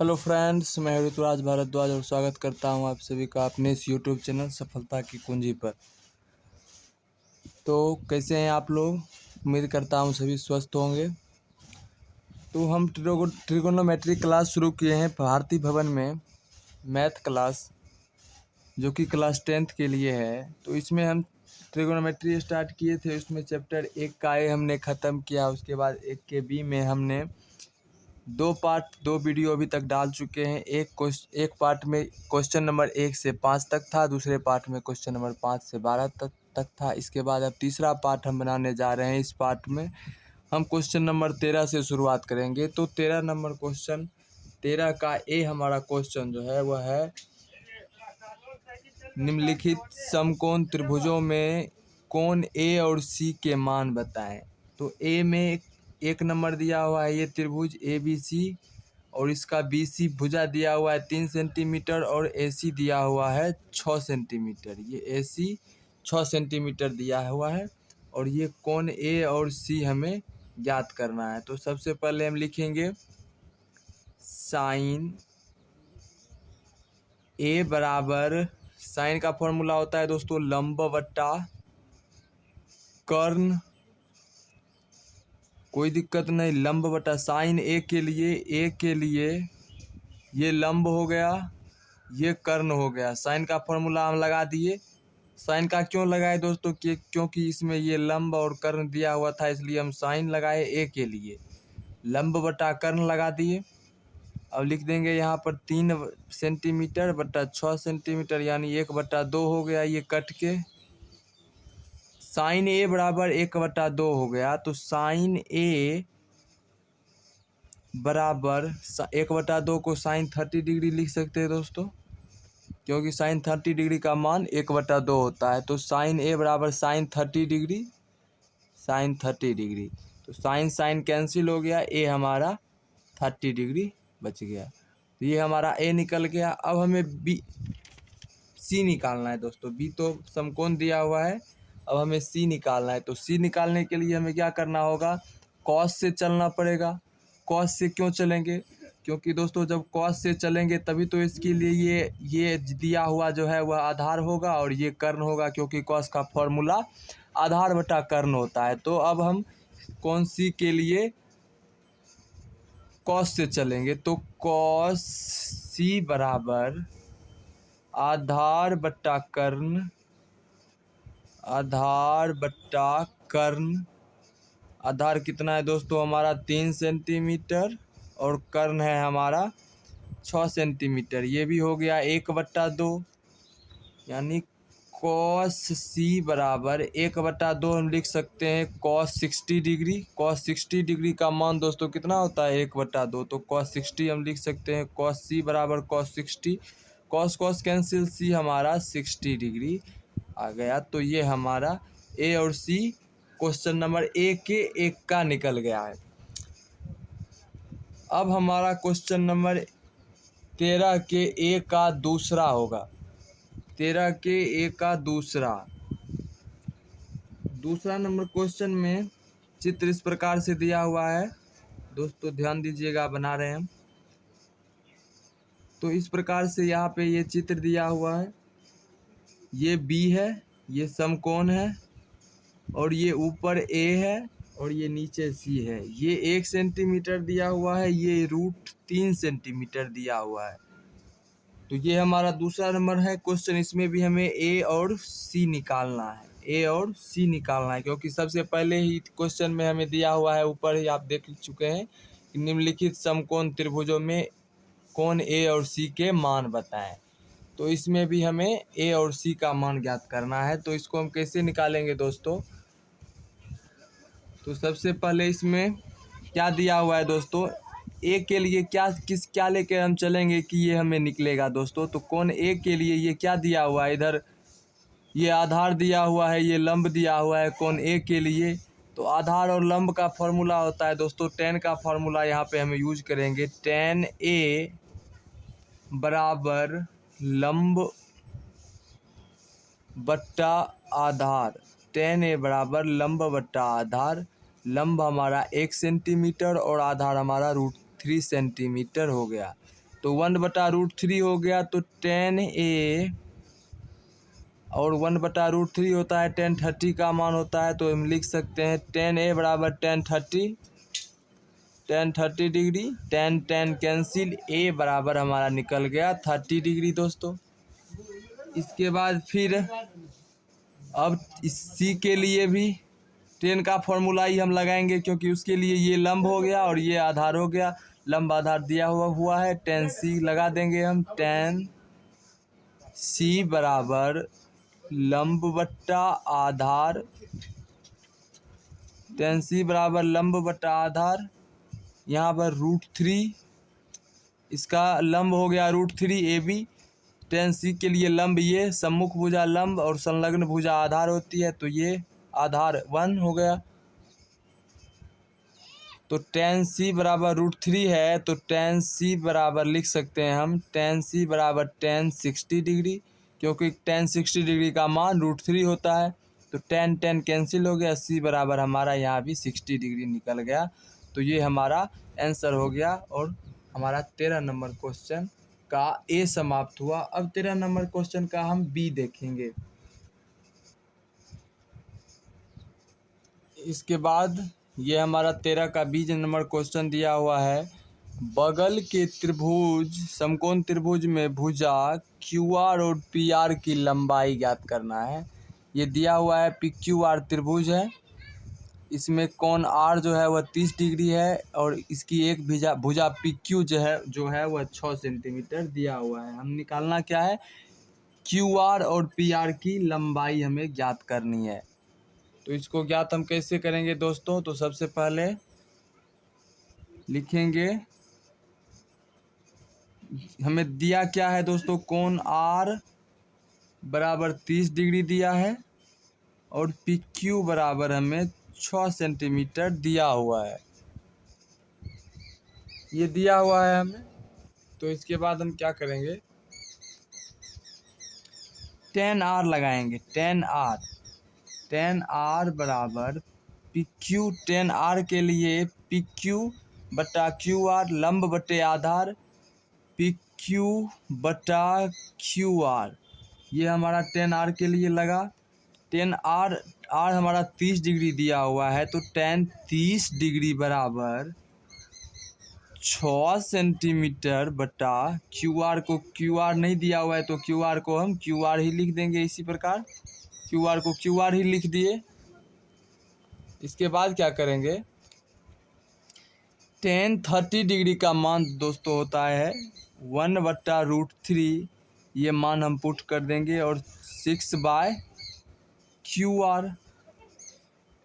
Hello friends, मैं ऋतुराज भारद्वाज और स्वागत करता हूं आप सभी का अपने इस यूट्यूब चैनल सफलता की कुंजी पर। तो कैसे हैं आप लोग? उम्मीद करता हूं सभी स्वस्थ होंगे। तो हम ट्रिगोनोमेट्री क्लास शुरू किए हैं भारती भवन में, मैथ क्लास, जो कि क्लास 10th के लिए है। तो इसमें हम ट्रिगोनोमेट्री स्टार्ट किए थे। उसमें चैप्टर 1 का ए हमने ख़त्म किया। उसके बाद 1 के बी में हमने 2 वीडियो अभी तक डाल चुके हैं। एक पार्ट में क्वेश्चन नंबर 1 से 5 तक था, दूसरे पार्ट में क्वेश्चन नंबर 5 से 12 तक था। इसके बाद अब तीसरा पार्ट हम बनाने जा रहे हैं। इस पार्ट में हम क्वेश्चन नंबर 13 से शुरुआत करेंगे। तो 13 नंबर क्वेश्चन, 13 का ए हमारा क्वेश्चन जो है वह है, निम्नलिखित समकोण त्रिभुजों में कोण ए और सी के मान बताएं। तो ए में 1 नंबर दिया हुआ है, ये त्रिभुज ए बी सी, और इसका बी सी भुजा दिया हुआ है 3 सेंटीमीटर और ए सी दिया हुआ है 6 सेंटीमीटर। ये ए सी 6 सेंटीमीटर दिया हुआ है और ये कोण ए और सी हमें ज्ञात करना है। तो सबसे पहले हम लिखेंगे साइन ए बराबर, साइन का फॉर्मूला होता है दोस्तों लंब बट्टा कर्ण, कोई दिक्कत नहीं, लंब बटा साइन ए के लिए ये लंब हो गया, ये कर्ण हो गया। साइन का फॉर्मूला हम लगा दिए। साइन का क्यों लगाए दोस्तों? क्योंकि इसमें ये लंब और कर्ण दिया हुआ था, इसलिए हम साइन लगाए ए के लिए। लंब बटा कर्ण लगा दिए। अब लिख देंगे यहाँ पर 3 सेंटीमीटर बटा 6 सेंटीमीटर, यानी 1/2 हो गया। ये कट के साइन ए बराबर 1/2 हो गया। तो साइन ए बराबर 1/2 को साइन 30 डिग्री लिख सकते हैं दोस्तों, क्योंकि साइन 30 डिग्री का मान 1/2 होता है। तो साइन ए बराबर साइन 30 डिग्री, साइन 30 डिग्री। तो साइन साइन कैंसिल हो गया, ए हमारा 30 डिग्री बच गया। तो ये हमारा ए निकल गया। अब हमें बी सी निकालना है दोस्तों। बी तो समकोण दिया हुआ है, अब हमें सी निकालना है। तो सी निकालने के लिए हमें क्या करना होगा? कॉस से चलना पड़ेगा। कॉस से क्यों चलेंगे? क्योंकि दोस्तों जब कॉस से चलेंगे तभी तो इसके लिए ये दिया हुआ जो है वह आधार होगा और ये कर्ण होगा, क्योंकि कॉस का फॉर्मूला आधार बटा कर्ण होता है। तो अब हम कौन सी के लिए कॉस से चलेंगे। तो कॉस सी बराबर आधार बट्टा कर्ण, आधार बट्टा कर्ण। आधार कितना है दोस्तों? हमारा 3 सेंटीमीटर और कर्ण है हमारा 6 सेंटीमीटर। ये भी हो गया 1/2, यानी कॉस सी बराबर 1/2 हम लिख सकते हैं कॉस 60 डिग्री। कॉस 60 डिग्री का मान दोस्तों कितना होता है? 1/2। तो कॉस 60 हम लिख सकते हैं कॉस सी बराबर कॉस 60, कॉस कॉस कैंसिल, सी हमारा 60 डिग्री आ गया। तो ये हमारा ए और सी क्वेश्चन नंबर एक का निकल गया है। अब हमारा क्वेश्चन नंबर 13 के ए का दूसरा होगा। 13 के ए का दूसरा नंबर क्वेश्चन में चित्र इस प्रकार से दिया हुआ है दोस्तों, ध्यान दीजिएगा, बना रहे हैं हम। तो इस प्रकार से यहाँ पे ये चित्र दिया हुआ है। ये बी है, ये समकोण है, और ये ऊपर ए है और ये नीचे सी है। ये 1 सेंटीमीटर दिया हुआ है, ये √3 सेंटीमीटर दिया हुआ है। तो ये हमारा दूसरा नंबर है क्वेश्चन। इसमें भी हमें ए और सी निकालना है, ए और सी निकालना है, क्योंकि सबसे पहले ही क्वेश्चन में हमें दिया हुआ है, ऊपर ही आप देख चुके हैं कि निम्नलिखित समकोण त्रिभुजों में कोण ए और सी के मान बताएं। तो इसमें भी हमें ए और सी का मान ज्ञात करना है। तो इसको हम कैसे निकालेंगे दोस्तों? तो सबसे पहले इसमें क्या दिया हुआ है दोस्तों? ए के लिए क्या लेके हम चलेंगे कि ये हमें निकलेगा दोस्तों? तो कोण ए के लिए ये क्या दिया हुआ है? इधर ये आधार दिया हुआ है, ये लंब दिया हुआ है कोण ए के लिए। तो आधार और लंब का फॉर्मूला होता है दोस्तों tan का फॉर्मूला यहाँ पे हम यूज करेंगे। tan ए बराबर लंब बट्टा आधार, tan ए बराबर लंब बट्टा आधार। लंब हमारा 1 सेंटीमीटर और आधार हमारा √3 सेंटीमीटर हो गया। तो 1/√3 हो गया, तो 10a और 1/√3 होता है 1030 का मान होता है, तो हम लिख सकते हैं 10a बराबर 1030 डिग्री। 10 कैंसिल, a बराबर हमारा निकल गया 30 डिग्री दोस्तों। इसके बाद फिर अब इस C के लिए भी 10 का फॉर्मूला ही हम लगाएंगे, क्योंकि उसके लिए ये लंब हो गया और ये आधार हो गया। लंब आधार दिया हुआ है, 10C लगा देंगे हम। 10C बराबर लंब बट्टा आधार, 10C बराबर लंब बट्टा आधार, यहाँ पर √3, इसका लंब हो गया √3AB। 10C के लिए लंब ये सम्मुख भुजा लंब और संलग्न भुजा आधार होती है, तो ये आधार 1 हो गया। तो 10C बराबर √3 है, तो 10C बराबर लिख सकते हैं हम 10C बराबर 1060 डिग्री, क्योंकि 1060 डिग्री का मान √3 होता है। तो 10 कैंसिल हो गया, C बराबर हमारा यहाँ भी 60 डिग्री निकल गया। तो ये हमारा आंसर हो गया और हमारा 13 नंबर क्वेश्चन का A समाप्त हुआ। अब 13 नंबर क्वेश्चन का हम B देखेंगे। इसके बाद ये हमारा 13 का 20 नंबर क्वेश्चन दिया हुआ है। बगल के त्रिभुज समकोण त्रिभुज में भुजा QR और PR की लंबाई ज्ञात करना है। ये दिया हुआ है PQR त्रिभुज है, इसमें कोण R जो है वह 30 डिग्री है और इसकी एक भुजा PQ जो है वह 6 सेंटीमीटर दिया हुआ है। हम निकालना क्या है, QR और PR की लंबाई हमें ज्ञात करनी है। तो इसको ज्ञात हम कैसे करेंगे दोस्तों, तो सबसे पहले लिखेंगे, हमें दिया क्या है दोस्तों, कोण R बराबर 30 डिग्री दिया है और PQ बराबर हमें 6 सेंटीमीटर दिया हुआ है, ये दिया हुआ है हमें। तो इसके बाद हम क्या करेंगे, 10R लगाएंगे। 10R बराबर PQ, 10R के लिए PQ बटा QR लंब बटे आधार, PQ बटा QR, ये हमारा 10R के लिए लगा। 10R हमारा 30 डिग्री दिया हुआ है, तो 10 30 डिग्री बराबर 6 सेंटीमीटर बटा QR को QR नहीं दिया हुआ है, तो QR को हम QR ही लिख देंगे। इसी प्रकार QR को QR ही लिख दिए। इसके बाद क्या करेंगे, 10 30 डिग्री का मान दोस्तों होता है 1/√3, ये मान हम पुट कर देंगे और 6/QR।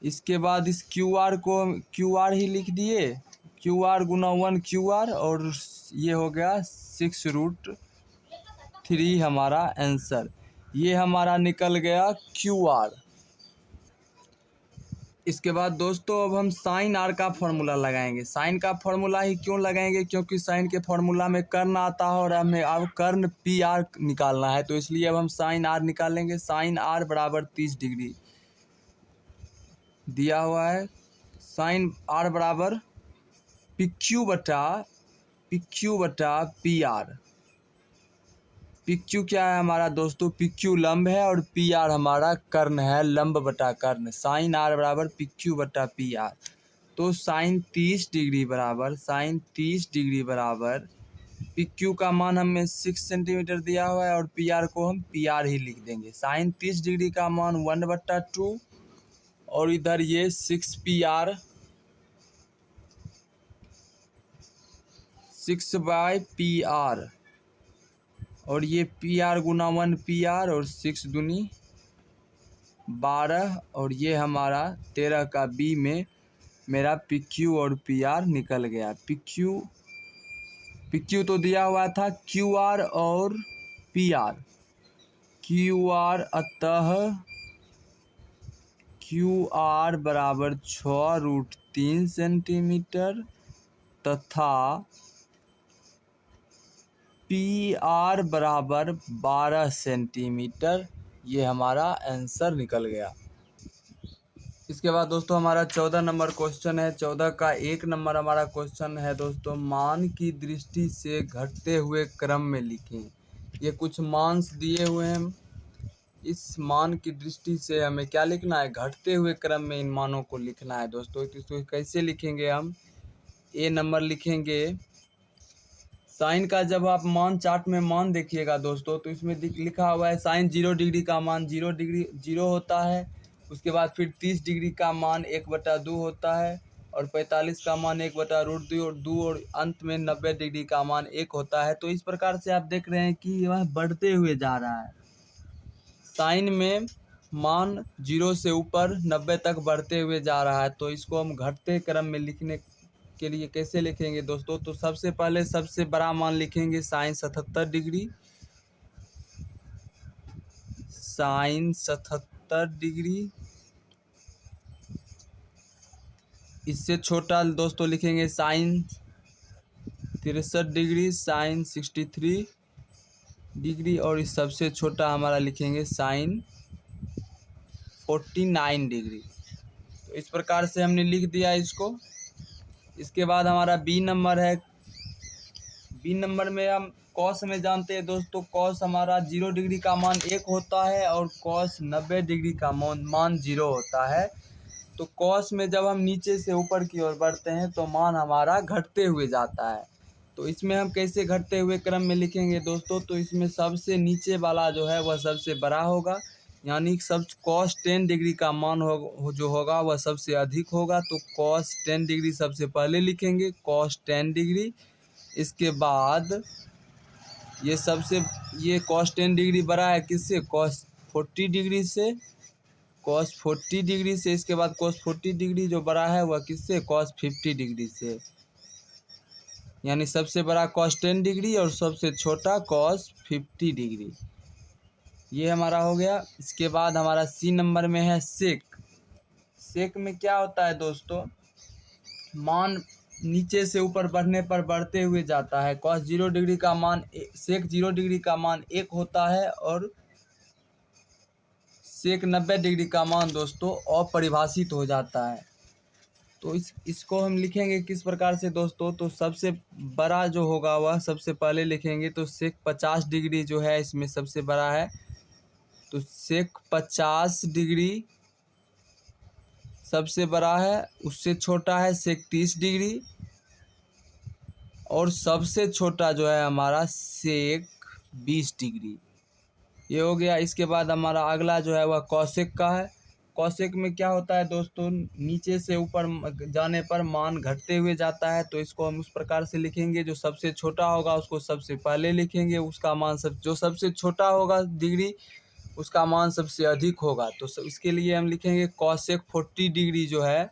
इसके बाद इस QR को QR ही लिख दिए, QR गुना 1 QR, और ये हो गया 6√3 हमारा आंसर। ये हमारा निकल गया QR। इसके बाद दोस्तों अब हम साइन R का फॉर्मूला लगाएंगे। साइन का फॉर्मूला ही क्यों लगाएंगे, क्योंकि साइन के फॉर्मूला में कर्ण आता है और हमें अब कर्ण PR निकालना है, तो इसलिए अब हम साइन R निकालेंगे। साइन R बराबर 30 डिग्री दिया हुआ है। साइन R बराबर PQ बटा PR। PQ क्या है हमारा दोस्तों, PQ लंब है और PR हमारा कर्ण है, लंब बटा कर्ण। साइन R बराबर PQ बटा PR। तो साइन 30 डिग्री बराबर PQ का मान हमें 6 सेंटीमीटर दिया हुआ है और PR को हम PR ही लिख देंगे। साइन 30 डिग्री का मान 1/2 और इधर ये 6PR 6/PR, और ये PR गुना 1 PR और 6 दूनी 12, और ये हमारा 13 का B में मेरा PQ और PR निकल गया। PQ तो दिया हुआ था, QR और PR। QR अतः QR बराबर 6√3 सेंटीमीटर तथा PR बराबर 12 सेंटीमीटर, ये हमारा आंसर निकल गया। इसके बाद दोस्तों हमारा 14 नंबर क्वेश्चन है। 14 का 1 नंबर हमारा क्वेश्चन है दोस्तों, मान की दृष्टि से घटते हुए क्रम में लिखें। ये कुछ मान्स दिए हुए हैं, इस मान की दृष्टि से हमें क्या लिखना है, घटते हुए क्रम में इन मानों को लिखना है दोस्तों। तो इसको कैसे लिखेंगे हम, ए नंबर लिखेंगे। साइन का जब आप मान चार्ट में मान देखिएगा दोस्तों, तो इसमें लिखा हुआ है साइन 0 डिग्री का मान 0 होता है। उसके बाद फिर 30 डिग्री का मान 1/2 होता है, और 45 का मान 1/√2 और 2, और अंत में 90 डिग्री का मान 1 होता है। तो इस प्रकार से आप देख रहे हैं कि यह बढ़ते हुए जा रहा है। साइन में मान 0 से ऊपर 90 तक बढ़ते हुए जा रहा है। तो इसको हम घटते क्रम में लिखने के लिए कैसे लिखेंगे दोस्तों, तो सबसे पहले सबसे बड़ा मान लिखेंगे साइन 77 डिग्री। साइन 77 डिग्री, इससे छोटा दोस्तों लिखेंगे साइन 63 डिग्री, साइन 63 डिग्री, और इस सबसे छोटा हमारा लिखेंगे साइन 49 डिग्री। तो इस प्रकार से हमने लिख दिया इसको। इसके बाद हमारा बी नंबर है। बी नंबर में हम कॉस में जानते हैं दोस्तों, कॉस हमारा 0 डिग्री का मान 1 होता है, और कॉस 90 डिग्री का मान 0 होता है। तो कॉस में जब हम नीचे से ऊपर की ओर बढ़ते हैं तो मान हमारा घटते हुए जाता है। तो इसमें हम कैसे घटते हुए क्रम में लिखेंगे दोस्तों, तो इसमें सबसे नीचे वाला जो है वह सबसे बड़ा होगा, यानी सब कॉस 10 डिग्री का मान जो होगा वह सबसे अधिक होगा। तो कॉस 10 डिग्री सबसे पहले लिखेंगे, कॉस 10 डिग्री। इसके बाद ये कॉस 10 डिग्री बड़ा है किससे, कॉस 40 डिग्री से, कॉस 40 डिग्री से। इसके बाद कॉस 40 डिग्री जो बड़ा है वह किससे, कॉस 50 डिग्री से। यानी सबसे बड़ा कॉस 10 डिग्री और सबसे छोटा कॉस 50 डिग्री। ये हमारा हो गया। इसके बाद हमारा सी नंबर में है सेक। सेक में क्या होता है दोस्तों, मान नीचे से ऊपर बढ़ने पर बढ़ते हुए जाता है। कॉस 0 डिग्री का मान सेक 0 डिग्री का मान 1 होता है, और सेक 90 डिग्री का मान दोस्तों अपरिभाषित हो जाता है। तो इसको हम लिखेंगे किस प्रकार से दोस्तों, तो सबसे बड़ा जो होगा वह सबसे पहले लिखेंगे। तो सेक 50 डिग्री जो है इसमें सबसे बड़ा है, तो सेक 50 डिग्री सबसे बड़ा है। उससे छोटा है सेक 30 डिग्री, और सबसे छोटा जो है हमारा सेक 20 डिग्री। ये हो गया। इसके बाद हमारा अगला जो है वह कॉसेक का है। कॉसेक में क्या होता है दोस्तों, नीचे से ऊपर जाने पर मान घटते हुए जाता है। तो इसको हम उस प्रकार से लिखेंगे, जो सबसे छोटा होगा उसको सबसे पहले लिखेंगे, उसका मान जो सबसे छोटा होगा डिग्री उसका मान सबसे अधिक होगा। तो इसके लिए हम लिखेंगे कॉसेक 40 डिग्री जो है,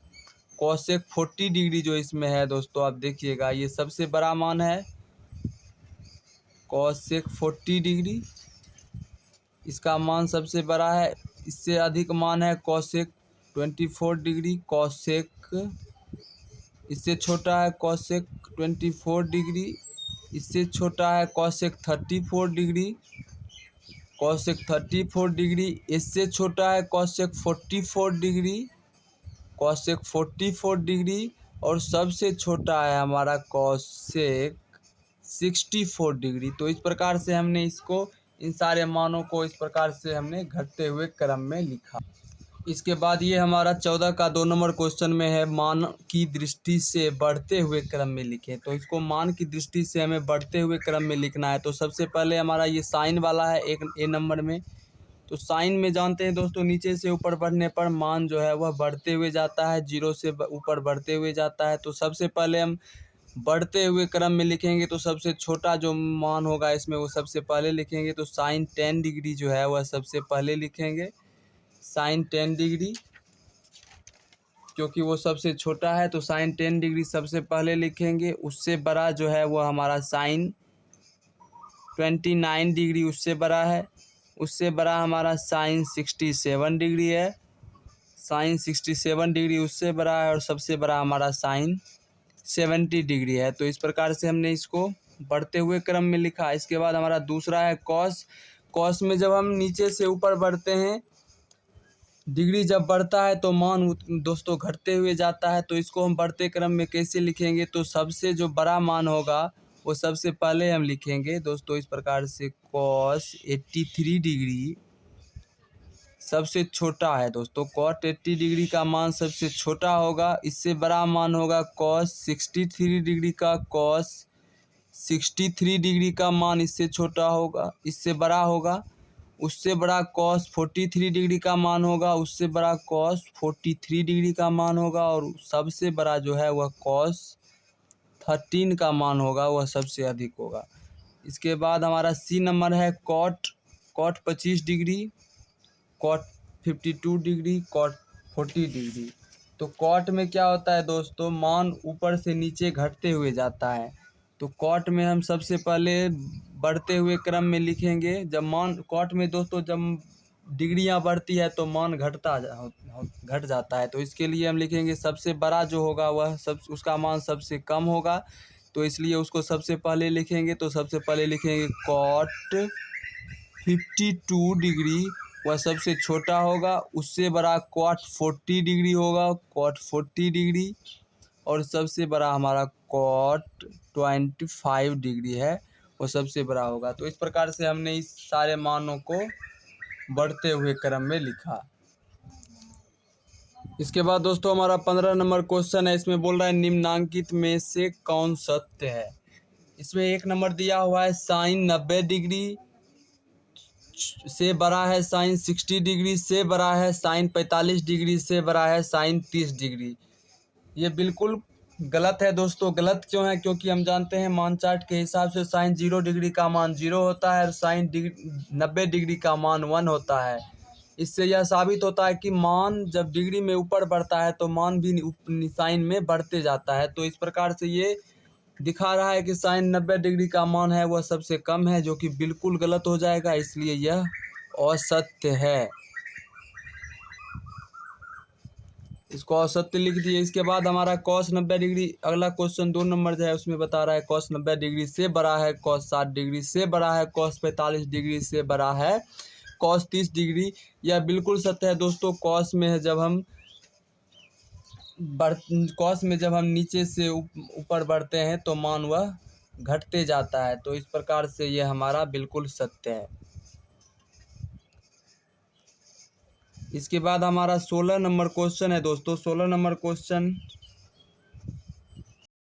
कॉसेक 40 डिग्री जो इसमें है दोस्तों, आप देखिएगा ये सबसे बड़ा मान है कॉसेक 40 डिग्री, इसका मान सबसे बड़ा है। इससे अधिक मान है कॉसेक 24 डिग्री, कॉसेक इससे छोटा है कॉसेक 24 डिग्री, इससे छोटा है कॉसेक 34 डिग्री, कॉसेक 34 डिग्री, इससे छोटा है कॉसेक 44 डिग्री, कॉसेक 44 डिग्री, और सबसे छोटा है हमारा कॉसेक 64 डिग्री। तो इस प्रकार से हमने इसको, इन सारे मानों को इस प्रकार से हमने घटते हुए क्रम में लिखा। इसके बाद ये हमारा 14 का 2 नंबर क्वेश्चन में है, मान की दृष्टि से बढ़ते हुए क्रम में लिखें। तो इसको मान की दृष्टि से हमें बढ़ते हुए क्रम में लिखना है। तो सबसे पहले हमारा ये साइन वाला है एक ए नंबर में। तो साइन में जानते हैं दोस्तों, नीचे से ऊपर बढ़ने पर मान जो है वह बढ़ते हुए जाता है, 0 से ऊपर बढ़ते हुए जाता है। तो सबसे पहले हम बढ़ते हुए क्रम में लिखेंगे, तो सबसे छोटा जो मान होगा इसमें वो सबसे पहले लिखेंगे। तो साइन 10 डिग्री जो है वह सबसे पहले लिखेंगे, साइन 10 डिग्री, क्योंकि वो सबसे छोटा है। तो साइन 10 डिग्री सबसे पहले लिखेंगे। उससे बड़ा जो है वो हमारा साइन 29 डिग्री उससे बड़ा है। उससे बड़ा हमारा साइन 67 डिग्री है, साइन 67 डिग्री उससे बड़ा है, और सबसे बड़ा हमारा साइन 70 डिग्री है। तो इस प्रकार से हमने इसको बढ़ते हुए क्रम में लिखा। इसके बाद हमारा दूसरा है कॉस। कॉस में जब हम नीचे से ऊपर बढ़ते हैं डिग्री जब बढ़ता है तो मान दोस्तों घटते हुए जाता है। तो इसको हम बढ़ते क्रम में कैसे लिखेंगे, तो सबसे जो बड़ा मान होगा वो सबसे पहले हम लिखेंगे दोस्तों इस प्रकार से, cos 83 डिग्री सबसे छोटा है दोस्तों। cot 80 डिग्री का मान सबसे छोटा होगा। इससे बड़ा मान होगा cos 63 डिग्री का। cos 63 डिग्री का मान इससे छोटा होगा, इससे बड़ा होगा। उससे बड़ा cos 43 डिग्री का मान होगा, उससे बड़ा cos 43 डिग्री का मान होगा। और सबसे बड़ा जो है वह cos 13 का मान होगा, वह सबसे अधिक होगा। इसके बाद हमारा सी नंबर है cot 25 degree, cot 52 degree, cot 40 degree. तो cot में क्या होता है दोस्तों, मान ऊपर से नीचे घटते हुए जाता है। तो cot में हम सबसे पहले बढ़ते हुए क्रम में लिखेंगे। जब मान cot में दोस्तों जब डिग्रियां बढ़ती है तो मान घट जाता है। तो इसके लिए हम लिखेंगे सबसे बड़ा जो होगा वह उसका मान सबसे कम होगा। तो इसलिए उसको सबसे पहले लिखेंगे। तो सबसे पहले लिखेंगे cot 52 डिग्री, वह सबसे छोटा होगा। उससे बड़ा cot 40 डिग्री होगा, cot 40 डिग्री। और सबसे बड़ा हमारा cot 25 डिग्री है, वो सबसे बड़ा होगा। तो इस प्रकार से हमने इस सारे मानों को बढ़ते हुए क्रम में लिखा। इसके बाद दोस्तों हमारा 15 नंबर क्वेश्चन है। इसमें बोल रहा है निम्नांकित में से कौन सत्य है। इसमें 1 नंबर दिया हुआ है साइन 90 डिग्री से बड़ा है साइन 60 डिग्री से बड़ा है साइन 45 डिग्री से बड़ा है साइन 30 डिग्री। ये बिल्कुल गलत है दोस्तों। गलत क्यों है, क्योंकि हम जानते हैं मान चार्ट के हिसाब से साइन 0 डिग्री का मान 0 होता है और साइन 90 डिग्री का मान 1 होता है। इससे यह साबित होता है कि मान जब डिग्री में ऊपर बढ़ता है तो मान भी साइन में बढ़ते जाता है। तो इस प्रकार से ये दिखा रहा है कि साइन 90 डिग्री का मान है वह सबसे कम है, जो कि बिल्कुल गलत हो जाएगा। इसलिए यह असत्य है, इसको असत्य लिख दिए। इसके बाद हमारा cos 90 डिग्री, अगला क्वेश्चन 2 नंबर जो है उसमें बता रहा है cos 90 डिग्री से बड़ा है cos 60 डिग्री से बड़ा है cos 45 डिग्री से बड़ा है cos 30 डिग्री। यह बिल्कुल सत्य है दोस्तों। cos में जब हम नीचे से ऊपर बढ़ते हैं तो मान वह घटते जाता है। तो इस प्रकार से यह हमारा बिल्कुल सत्य है। इसके बाद हमारा 16 नंबर क्वेश्चन है दोस्तों। 16 नंबर क्वेश्चन